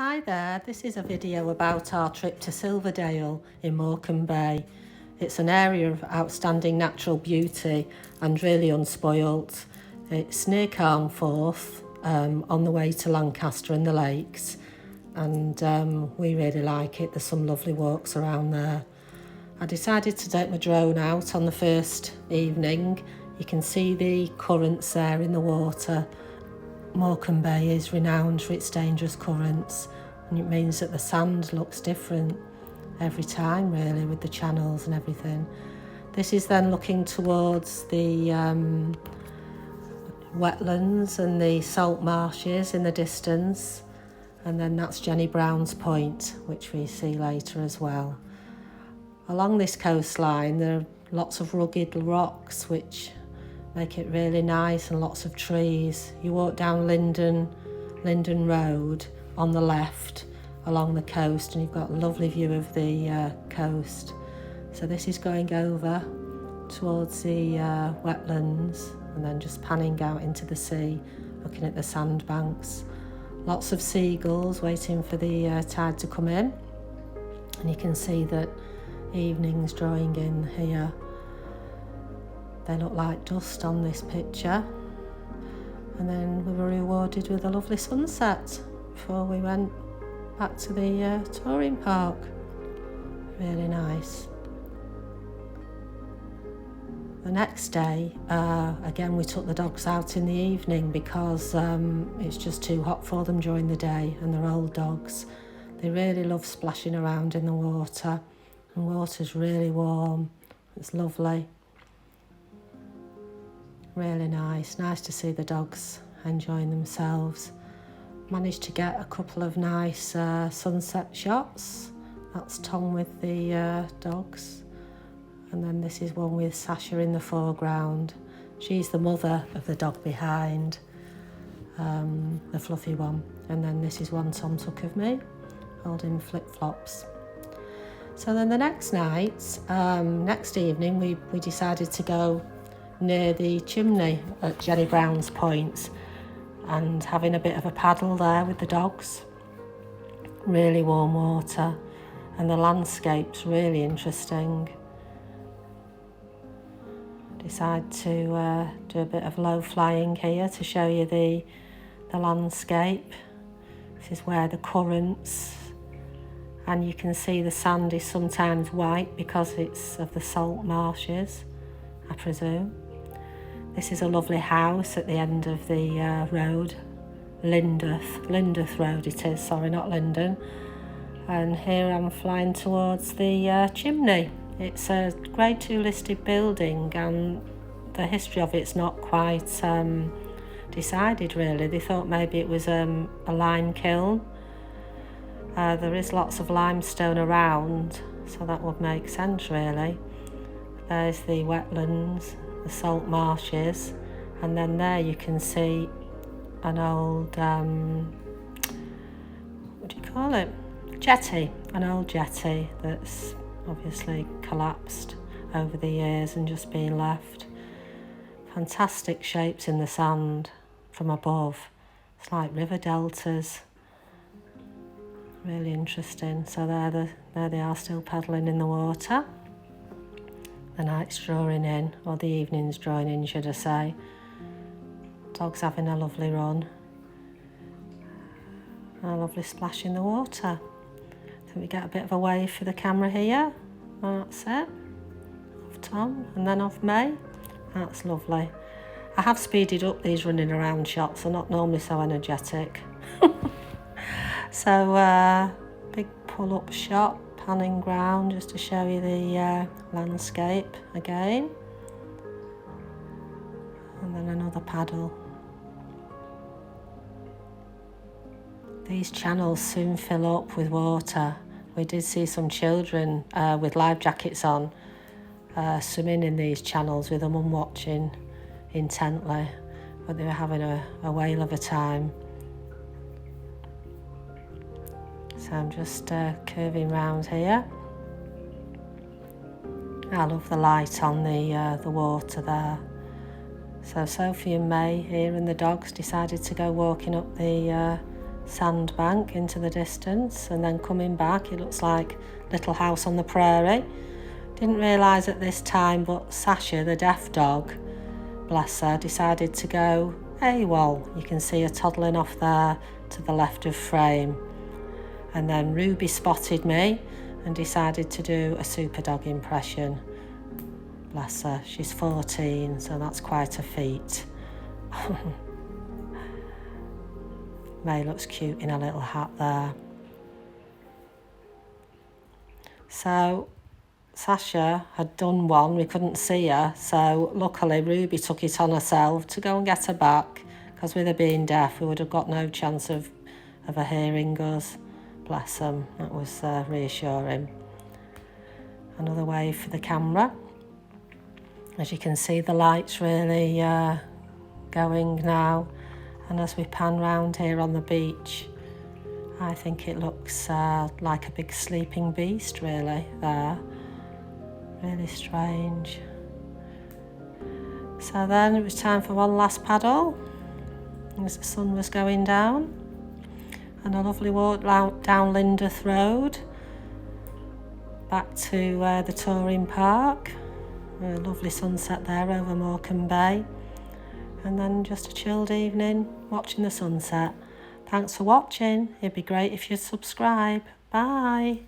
Hi there, this is a video about our trip to Silverdale in Morecambe Bay. It's an area of outstanding natural beauty and really unspoilt. It's near Carnforth, on the way to Lancaster and the lakes, and we really like it. There's some lovely walks around there. I decided to take my drone out on the first evening. You can see the currents there in the water. Morecambe Bay is renowned for its dangerous currents, and it means that the sand looks different every time, really, with the channels and everything. This is then looking towards the wetlands and the salt marshes in the distance, and then that's Browns Point, which we see later as well. Along this coastline there are lots of rugged rocks which make it really nice, and lots of trees. You walk down Linden Road on the left along the coast, and you've got a lovely view of the coast. So this is going over towards the wetlands and then just panning out into the sea, looking at the sandbanks. Lots of seagulls waiting for the tide to come in, and you can see that evening's drawing in here. They look like dust on this picture. And then we were rewarded with a lovely sunset before we went back to the touring park. Really nice. The next day, again we took the dogs out in the evening because it's just too hot for them during the day, and they're old dogs. They really love splashing around in the water, and water's really warm. It's lovely. Really nice to see the dogs enjoying themselves. Managed to get a couple of nice sunset shots. That's Tom with the dogs, and then this is one with Sasha in the foreground. She's the mother of the dog behind, the fluffy one. And then this is one Tom took of me holding flip-flops. So then the next night, next evening, we decided to go near the chimney at Browns Point and having a bit of a paddle there with the dogs. Really warm water, and the landscape's really interesting. Decide to do a bit of low flying here to show you the landscape. This is where the currents, and you can see the sand is sometimes white because it's of the salt marshes, I presume. This is a lovely house at the end of the road, Lindeth Road it is, sorry, not Linden. And here I'm flying towards the chimney. It's a Grade 2 listed building, and the history of it's not quite decided really. They thought maybe it was a lime kiln. There is lots of limestone around, so that would make sense really. There's the wetlands, the salt marshes, and then there you can see an old what do you call it, jetty, an old jetty that's obviously collapsed over the years and just been left. Fantastic shapes in the sand from above. It's like river deltas. Really interesting. So there they are, still paddling in the water. The night's drawing in, or the evening's drawing in, should I say. Dog's having a lovely run. A lovely splash in the water. So we get a bit of a wave for the camera here. That's it. Off Tom, and then off May. That's lovely. I have speeded up these running around shots. They're not normally so energetic. So, big pull-up shot. Panning ground just to show you the landscape again, and then another paddle. These channels soon fill up with water. We did see some children with life jackets on swimming in these channels with their mum watching intently, but they were having a whale of a time. So I'm just curving round here. I love the light on the water there. So Sophie and May here and the dogs decided to go walking up the sandbank into the distance, and then coming back it looks like Little House on the Prairie. Didn't realise at this time, but Sasha, the deaf dog, bless her, decided to go AWOL. You can see her toddling off there to the left of frame. And then Ruby spotted me and decided to do a super dog impression. Bless her, she's 14, so that's quite a feat. May looks cute in a little hat there. So Sasha had done one, we couldn't see her, so luckily Ruby took it on herself to go and get her back, because with her being deaf we would have got no chance of her hearing us. Bless them, that was reassuring. Another wave for the camera. As you can see, the light's really going now, and as we pan round here on the beach, I think it looks like a big sleeping beast really there. Really strange. So then it was time for one last paddle as the sun was going down, and a lovely walk down Lindeth Road back to the touring park. A lovely sunset there over Morecambe Bay, and then just a chilled evening watching the sunset. Thanks for watching. It'd be great if you'd subscribe. Bye.